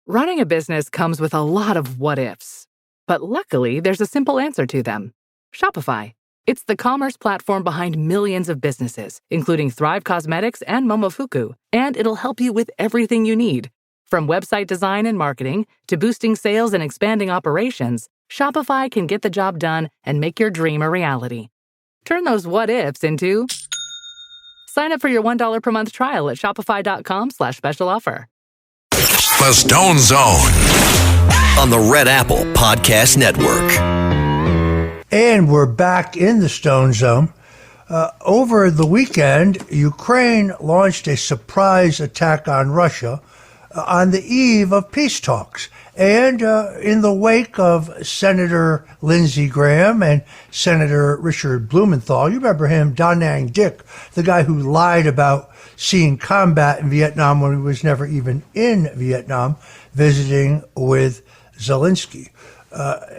Running a business comes with a lot of what-ifs. But luckily, there's a simple answer to them. Shopify. It's the commerce platform behind millions of businesses, including Thrive Cosmetics and Momofuku, and it'll help you with everything you need. From website design and marketing to boosting sales and expanding operations, Shopify can get the job done and make your dream a reality. Turn those what-ifs into... Sign up for your $1 per month trial at shopify.com/special offer. The Stone Zone on the Red Apple Podcast Network. And we're back in the Stone Zone. Over the weekend, Ukraine launched a surprise attack on Russia on the eve of peace talks. And in the wake of Senator Lindsey Graham and Senator Richard Blumenthal, you remember him, Da Nang Dick, the guy who lied about seeing combat in Vietnam when he was never even in Vietnam, visiting with Zelensky.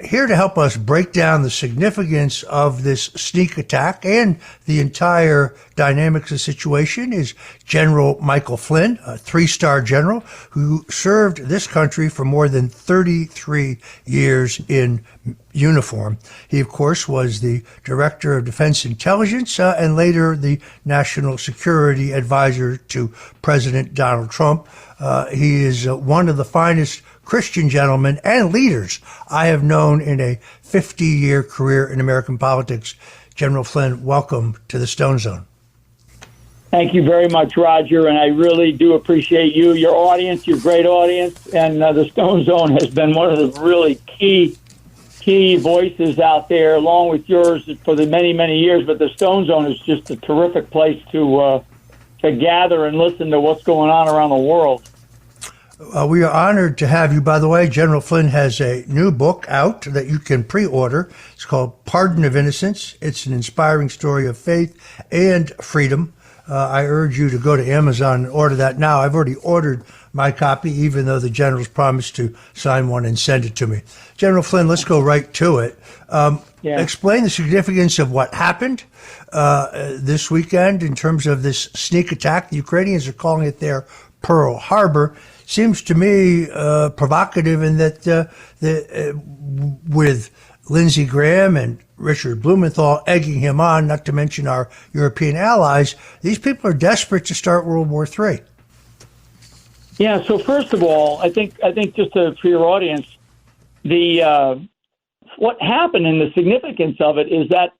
Here to help us break down the significance of this sneak attack and the entire dynamics of the situation is General Michael Flynn, a three-star general who served this country for more than 33 years in uniform. He, of course, was the Director of Defense Intelligence and later the National Security Advisor to President Donald Trump. He is one of the finest Christian gentlemen and leaders I have known in a 50-year career in American politics. General Flynn, welcome to the Stone Zone. Thank you very much, Roger, and I really do appreciate you, your audience, your great audience, and the Stone Zone has been one of the really key voices out there, along with yours for the many, many years. But the Stone Zone is just a terrific place to gather and listen to what's going on around the world. We are honored to have you. By the way, General Flynn has a new book out that you can pre-order. It's called Pardon of Innocence. It's an inspiring story of faith and freedom. I urge you to go to Amazon and order that now. I've already ordered my copy, even though the general's promised to sign one and send it to me. General Flynn, let's go right to it. Explain the significance of what happened this weekend in terms of this sneak attack. The Ukrainians are calling it their Pearl Harbor. Seems to me provocative in that with Lindsey Graham and Richard Blumenthal egging him on, not to mention our European allies, these people are desperate to start World War III. Yeah. So first of all, I think just for your audience, what happened and the significance of it is that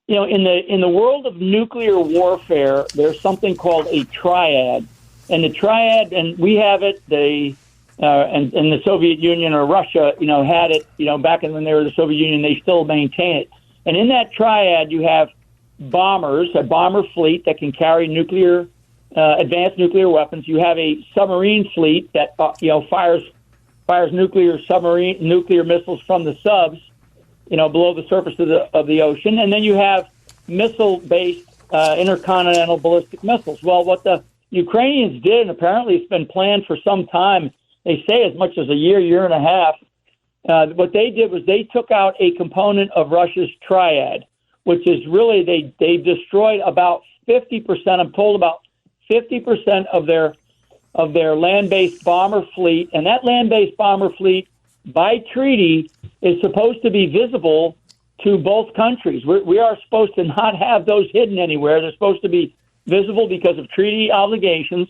in the world of nuclear warfare, there's something called a triad. And the triad, and we have it, and the Soviet Union or Russia, had it, back when they were the Soviet Union, they still maintain it. And in that triad, you have bombers, a bomber fleet that can carry advanced nuclear weapons. You have a submarine fleet that, fires nuclear missiles from the subs, below the surface of the ocean. And then you have missile-based intercontinental ballistic missiles. Well, what the Ukrainians did, and apparently it's been planned for some time, they say as much as a year and a half, what they did was they took out a component of Russia's triad, which is really, they destroyed about 50%, I'm told about 50% of their land-based bomber fleet, and that land-based bomber fleet, by treaty, is supposed to be visible to both countries. We are supposed to not have those hidden anywhere. They're supposed to be visible because of treaty obligations.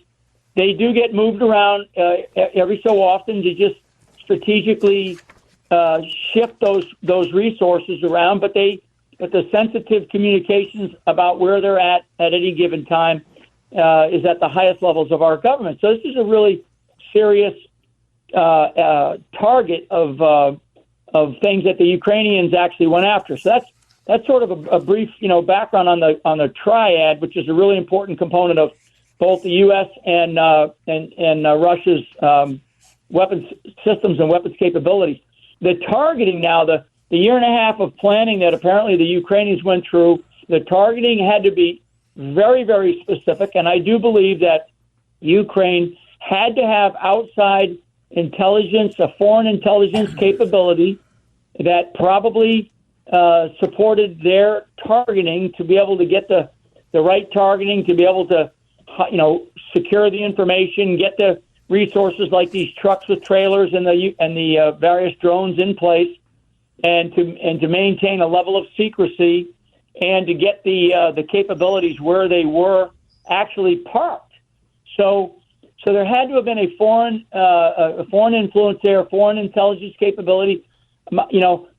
They do get moved around every so often to just strategically shift those resources around, but the sensitive communications about where they're at any given time is at the highest levels of our government. So this is a really serious target of things that the Ukrainians actually went after. So that's sort of a brief, background on the triad, which is a really important component of both the U.S. and Russia's weapons systems and weapons capabilities. The targeting now, the year and a half of planning that apparently the Ukrainians went through, the targeting had to be very, very specific, and I do believe that Ukraine had to have outside intelligence, a foreign intelligence capability that probably supported their targeting to be able to get the right targeting, to be able to, secure the information, get the resources like these trucks with trailers and the various drones in place, and to maintain a level of secrecy, and to get the capabilities where they were actually parked. So there had to have been a foreign influence there, foreign intelligence capability.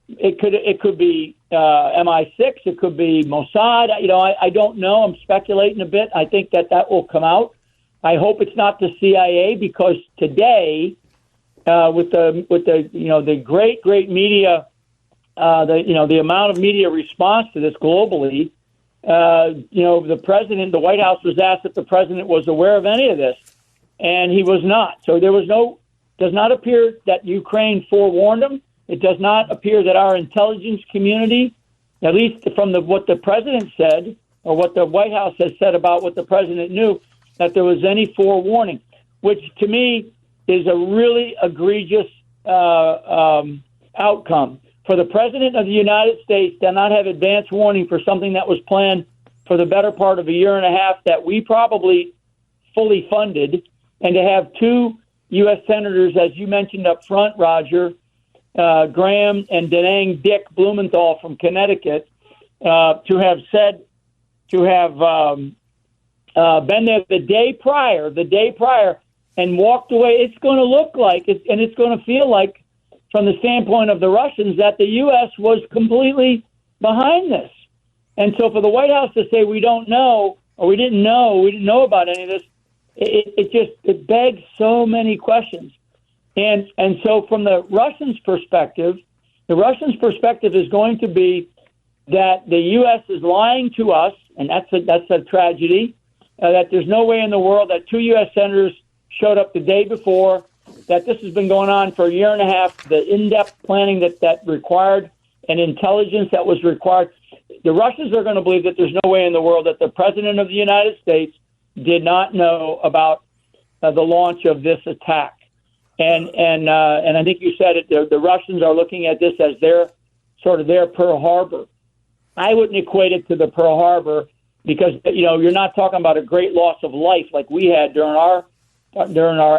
It could be MI6, it could be Mossad. I don't know. I'm speculating a bit. I think that will come out. I hope it's not the CIA, because today, with the great media, the amount of media response to this globally, the president, the White House was asked if the president was aware of any of this, and he was not. So does not appear that Ukraine forewarned him. It does not appear that our intelligence community, at least from what the president said, or what the White House has said about what the president knew, that there was any forewarning, which to me is a really egregious outcome. For the president of the United States to not have advance warning for something that was planned for the better part of a year and a half, that we probably fully funded, and to have two U.S. senators, as you mentioned up front, Roger, Graham and Denang Dick Blumenthal from Connecticut, to have been there the day prior and walked away. It's going to look like, and it's going to feel like, from the standpoint of the Russians, that the U.S. was completely behind this. And so for the White House to say we don't know, or we didn't know about any of this, it begs so many questions. And so from the Russians' perspective is going to be that the U.S. is lying to us, and that's a tragedy, that there's no way in the world that two U.S. senators showed up the day before, that this has been going on for a year and a half, the in-depth planning that required and intelligence that was required. The Russians are going to believe that there's no way in the world that the President of the United States did not know about the launch of this attack. And I think you said it, the Russians are looking at this as their Pearl Harbor. I wouldn't equate it to the Pearl Harbor, because you're not talking about a great loss of life like we had during our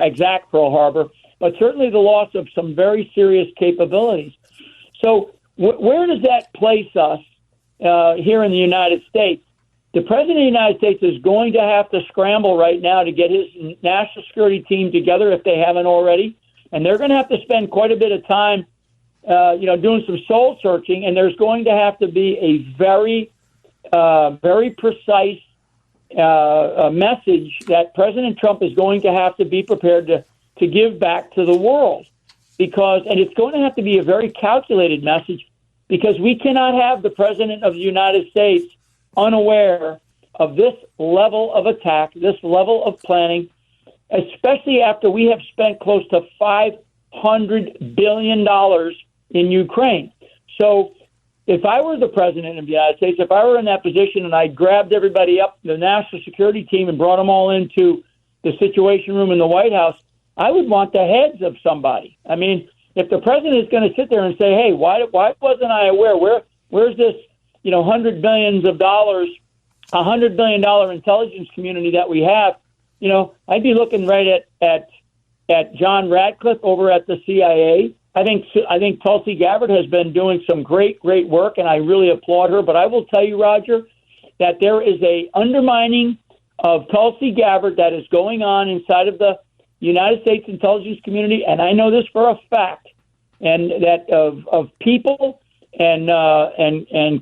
exact Pearl Harbor, but certainly the loss of some very serious capabilities. So where does that place us here in the United States? The President of the United States is going to have to scramble right now to get his national security team together, if they haven't already, and they're going to have to spend quite a bit of time doing some soul searching, and there's going to have to be a very, very precise a message that President Trump is going to have to be prepared to give back to the world, and it's going to have to be a very calculated message, because we cannot have the President of the United States unaware of this level of attack, this level of planning, especially after we have spent close to $500 billion in Ukraine. So if I were the President of the United States, if I were in that position and I grabbed everybody up, the national security team, and brought them all into the Situation Room in the White House, I would want the heads of somebody. I mean, if the President is going to sit there and say, hey, why wasn't I aware? Where's this, $100 billion intelligence community that we have? I'd be looking right at John Radcliffe over at the CIA. I think Tulsi Gabbard has been doing some great work, and I really applaud her. But I will tell you, Roger, that there is a undermining of Tulsi Gabbard that is going on inside of the United States intelligence community, and I know this for a fact, and that of people and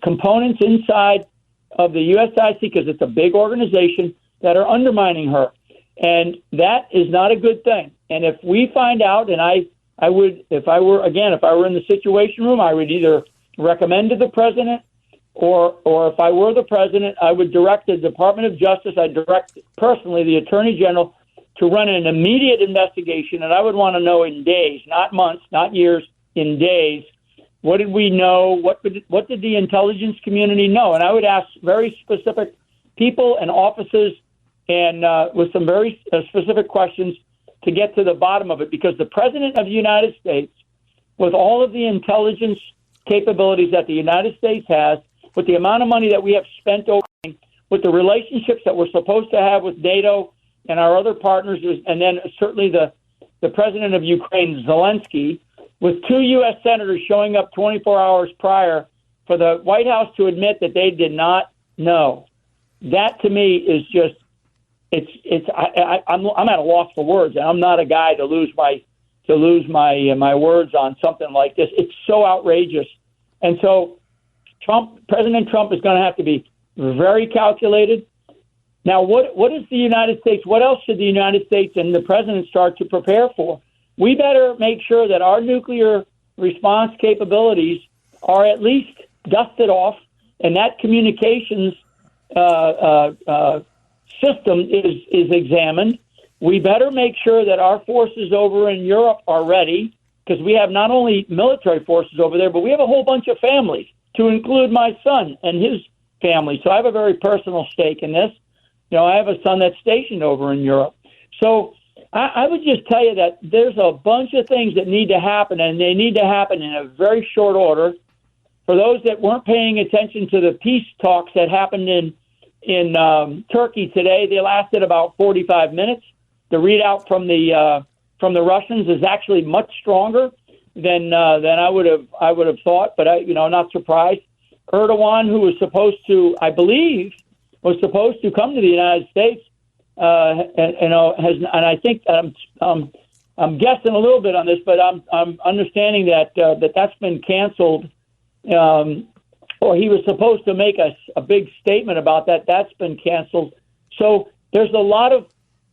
components inside of the USIC, because it's a big organization, that are undermining her, and that is not a good thing. And if we find out, and I would, if I were in the Situation Room, I would either recommend to the president, or if I were the president, I would direct the Department of Justice, I'd direct personally the Attorney General to run an immediate investigation, and I would want to know in days, not months, not years, in days, what did we know? What did the intelligence community know? And I would ask very specific people and offices, and with some very specific questions to get to the bottom of it, because the President of the United States, with all of the intelligence capabilities that the United States has, with the amount of money that we have spent over, with the relationships that we're supposed to have with NATO and our other partners, and then certainly the president of Ukraine, Zelensky, with 2 U.S. senators showing up 24 hours prior for the White House to admit that they did not know. That to me is just I'm at a loss for words, and I'm not a guy to lose my words on something like this. It's so outrageous, and so President Trump is going to have to be very calculated. Now, what is the United States? What else should the United States and the president start to prepare for? We better make sure that our nuclear response capabilities are at least dusted off, and that communications system is examined. We better make sure that our forces over in Europe are ready, because we have not only military forces over there, but we have a whole bunch of families, to include my son and his family. So I have a very personal stake in this. I have a son that's stationed over in Europe. So I would just tell you that there's a bunch of things that need to happen, and they need to happen in a very short order. For those that weren't paying attention to the peace talks that happened in Turkey today, they lasted about 45 minutes. The readout from the Russians is actually much stronger than I would have thought, but I'm not surprised. Erdogan, who was supposed to, I believe, come to the United States, and I think I'm guessing a little bit on this, but I'm understanding that that's been canceled. Or he was supposed to make a big statement about that. That's been canceled. So there's a lot of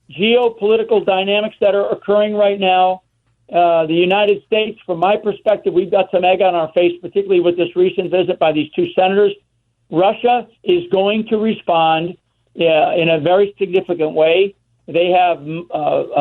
geopolitical dynamics that are occurring right now. The United States, from my perspective, we've got some egg on our face, particularly with this recent visit by these 2 senators. Russia is going to respond in a very significant way. They have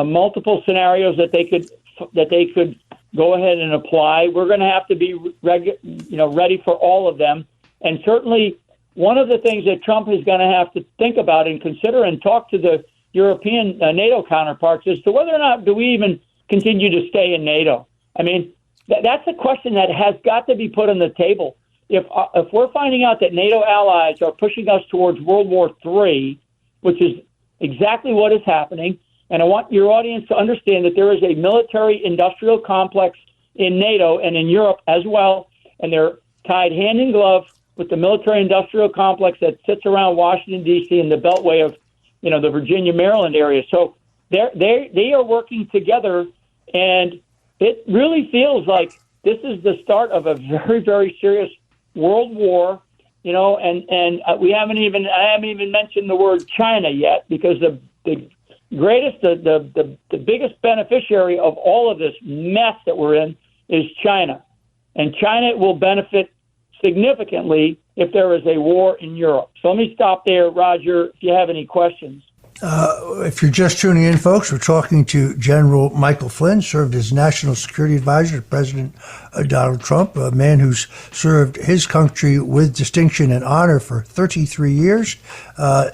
multiple scenarios that they could go ahead and apply. We're going to have to be ready for all of them. And certainly one of the things that Trump is going to have to think about and consider and talk to the European NATO counterparts as to whether or not do we even continue to stay in NATO. I mean, that's a question that has got to be put on the table. If we're finding out that NATO allies are pushing us towards World War III, which is exactly what is happening, and I want your audience to understand that there is a military-industrial complex in NATO and in Europe as well, and they're tied hand in glove with the military-industrial complex that sits around Washington, D.C. and the Beltway of, the Virginia, Maryland area. So they are working together, and it really feels like this is the start of a very, very serious world war. And I haven't even mentioned the word China yet, because the greatest, the biggest beneficiary of all of this mess that we're in is China, and China will benefit significantly if there is a war in Europe. So let me stop there, Roger, if you have any questions. If you're just tuning in, folks, we're talking to General Michael Flynn, served as National Security Advisor to President Donald Trump, a man who's served his country with distinction and honor for 33 years.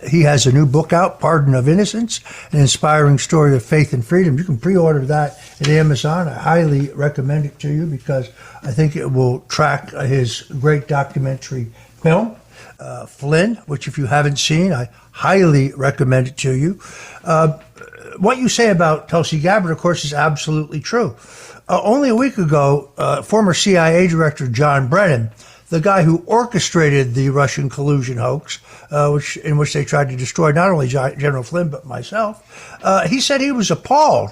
He has a new book out, Pardon of Innocence, an inspiring story of faith and freedom. You can pre-order that at Amazon. I highly recommend it to you because I think it will track his great documentary film, Flynn, which if you haven't seen, I highly recommend it to you. What you say about Tulsi Gabbard, of course, is absolutely true. Only a week ago, former CIA Director John Brennan, the guy who orchestrated the Russian collusion hoax, in which they tried to destroy not only General Flynn, but myself, he said he was appalled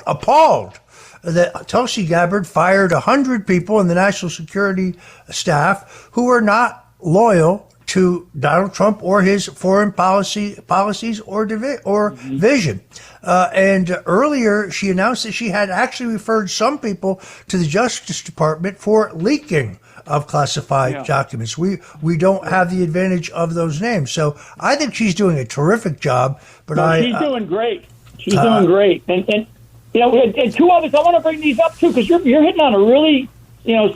that Tulsi Gabbard fired 100 people in the national security staff who were not loyal to Donald Trump or his foreign policies or vision. And earlier, she announced that she had actually referred some people to the Justice Department for leaking of classified documents. We don't have the advantage of those names. So I think she's doing a terrific job. But she's doing great. She's doing great. And and two of us, I want to bring these up too, because you're hitting on a really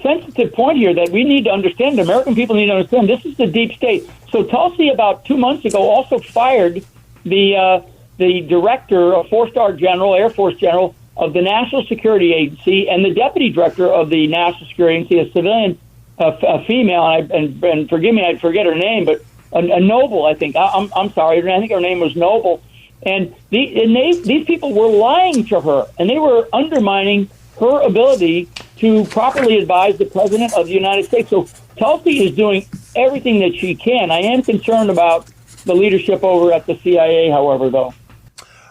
sensitive point here that we need to understand. The American people need to understand. This is the deep state. So Tulsi, about 2 months ago, also fired the director, a 4-star general, Air Force general of the National Security Agency, and the deputy director of the National Security Agency, a civilian, a female, and forgive me, I forget her name, but a Noble, I think. I'm sorry, I think her name was Noble. And these people were lying to her, and they were undermining her ability to properly advise the President of the United States. So Tulsi is doing everything that she can. I am concerned about the leadership over at the CIA, however, though.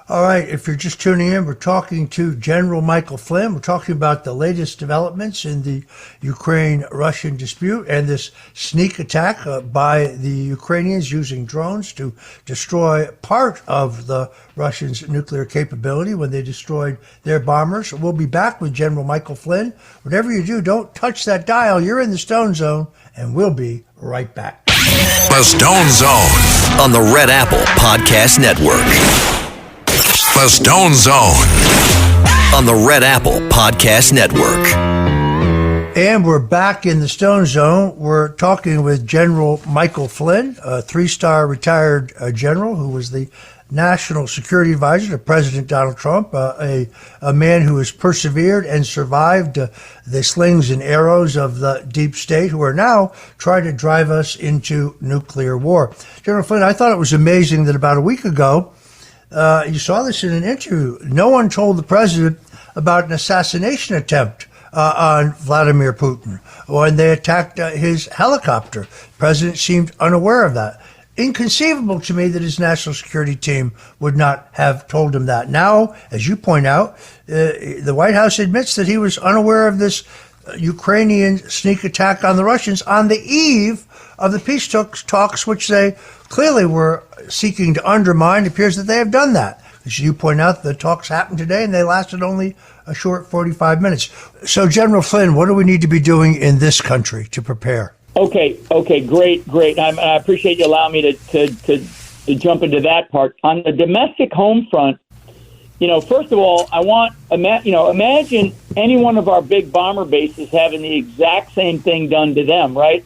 All right, if you're just tuning in, we're talking to General Michael Flynn. We're talking about the latest developments in the Ukraine-Russian dispute and this sneak attack by the Ukrainians using drones to destroy part of the Russians' nuclear capability when they destroyed their bombers. We'll be back with General Michael Flynn. Whatever you do, don't touch that dial. You're in the Stone Zone, and we'll be right back. The Stone Zone on the Red Apple Podcast Network. The Stone Zone on the Red Apple Podcast Network. And we're back in the Stone Zone. We're talking with General Michael Flynn, a 3-star retired general who was the National Security Advisor to President Donald Trump, a man who has persevered and survived the slings and arrows of the deep state, who are now trying to drive us into nuclear war. General Flynn, I thought it was amazing that about a week ago, you saw this in an interview. No one told the president about an assassination attempt on Vladimir Putin when they attacked his helicopter. The president seemed unaware of that. Inconceivable to me that his national security team would not have told him that. Now, as you point out, the White House admits that he was unaware of this Ukrainian sneak attack on the Russians on the eve of the peace talks, which they clearly were seeking to undermine. It appears that they have done that. As you point out, the talks happened today, and they lasted only a short 45 minutes. So, General Flynn, what do we need to be doing in this country to prepare? Okay, great. I appreciate you allowing me to jump into that part. On the domestic home front, first of all, I want, imagine any one of our big bomber bases having the exact same thing done to them, right?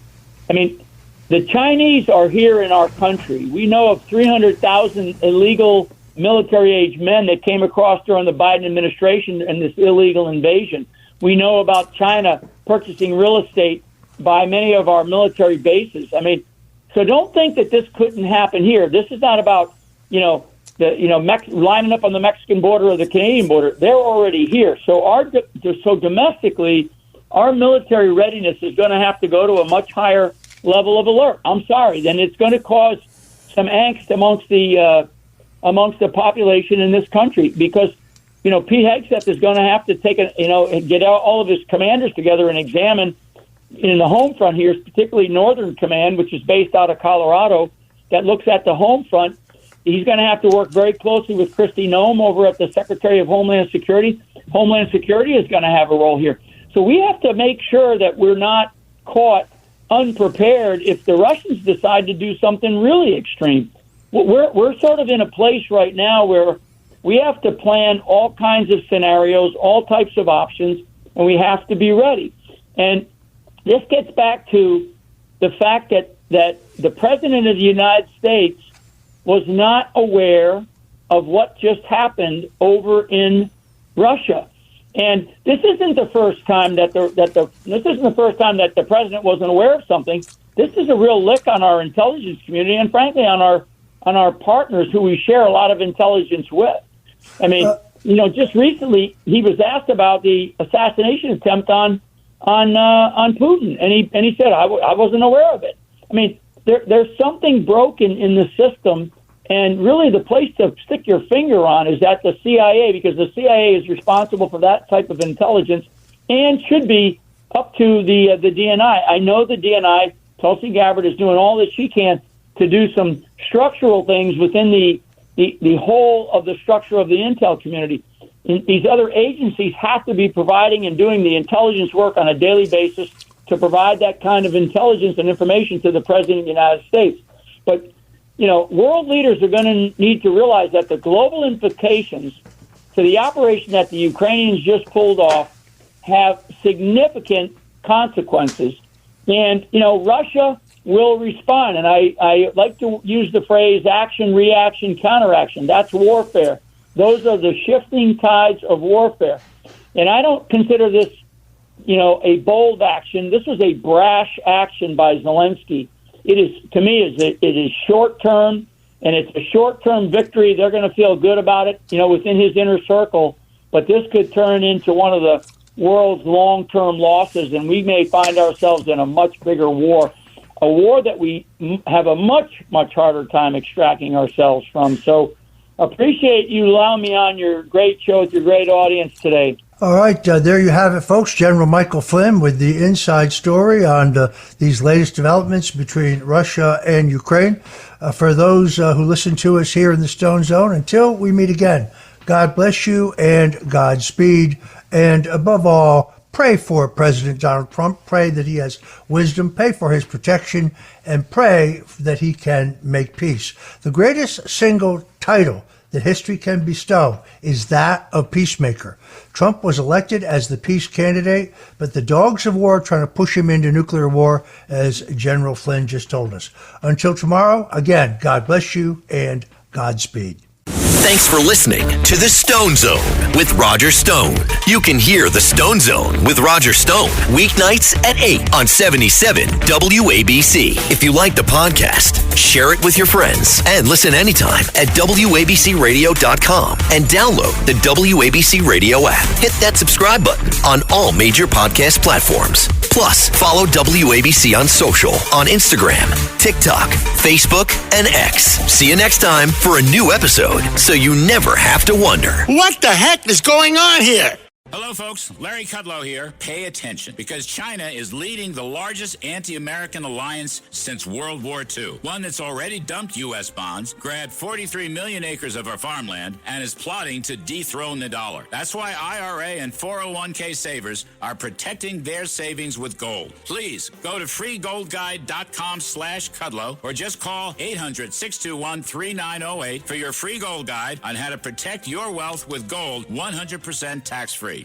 I mean, the Chinese are here in our country. We know of 300,000 illegal military-age men that came across during the Biden administration and this illegal invasion. We know about China purchasing real estate by many of our military bases. I mean, so don't think that this couldn't happen here. This is not about, lining up on the Mexican border or the Canadian border. They're already here. So domestically, our military readiness is going to have to go to a much higher level of alert. I'm sorry. Then it's going to cause some angst amongst the population in this country because, Pete Hegseth is going to have to get all of his commanders together and examine in the home front here, particularly Northern Command, which is based out of Colorado, that looks at the home front. He's going to have to work very closely with Kristi Noem over at the Secretary of Homeland Security. Homeland Security is going to have a role here. So we have to make sure that we're not caught unprepared if the Russians decide to do something really extreme. We're sort of in a place right now where we have to plan all kinds of scenarios, all types of options, and we have to be ready. And this gets back to the fact that the President of the United States was not aware of what just happened over in Russia. And this isn't the first time that the president wasn't aware of something. This is a real lick on our intelligence community and frankly on our partners who we share a lot of intelligence with. I mean, just recently he was asked about the assassination attempt on Putin, and he said I wasn't aware of it. I mean, there's something broken in the system, and really the place to stick your finger on is at the CIA, because the CIA is responsible for that type of intelligence and should be up to the DNI. I know the DNI, Tulsi Gabbard, is doing all that she can to do some structural things within the whole of the structure of the intel community. These other agencies have to be providing and doing the intelligence work on a daily basis to provide that kind of intelligence and information to the President of the United States. But, world leaders are going to need to realize that the global implications to the operation that the Ukrainians just pulled off have significant consequences. And, Russia will respond. And I like to use the phrase action, reaction, counteraction. That's warfare. Those are the shifting tides of warfare. And I don't consider this, a bold action. This was a brash action by Zelensky. It is, to me, it is short term, and it's a short-term victory. They're going to feel good about it, within his inner circle. But this could turn into one of the world's long-term losses, and we may find ourselves in a much bigger war, a war that we have a much, much harder time extracting ourselves from. So appreciate you allowing me on your great show with your great audience today. All right, there you have it, folks. General Michael Flynn with the inside story on these latest developments between Russia and Ukraine. For those who listen to us here in the Stone Zone, until we meet again, God bless you and Godspeed. And above all, pray for President Donald Trump. Pray that he has wisdom. Pray for his protection. And pray that he can make peace. The greatest single title that history can bestow is that of peacemaker. Trump was elected as the peace candidate, but the dogs of war are trying to push him into nuclear war, as General Flynn just told us. Until tomorrow, again, God bless you and Godspeed. Thanks for listening to the Stone Zone with Roger Stone. You can hear the Stone Zone with Roger Stone weeknights at 8 on 77 WABC. If you like the podcast, share it with your friends and listen anytime at WABCRadio.com and download the WABC Radio app. Hit that subscribe button on all major podcast platforms. Plus, follow WABC on social on Instagram, TikTok, Facebook, and X. See you next time for a new episode, so you never have to wonder. What the heck is going on here? Hello, folks. Larry Kudlow here. Pay attention, because China is leading the largest anti-American alliance since World War II. One that's already dumped U.S. bonds, grabbed 43 million acres of our farmland, and is plotting to dethrone the dollar. That's why IRA and 401k savers are protecting their savings with gold. Please go to freegoldguide.com/Kudlow or just call 800-621-3908 for your free gold guide on how to protect your wealth with gold 100% tax-free.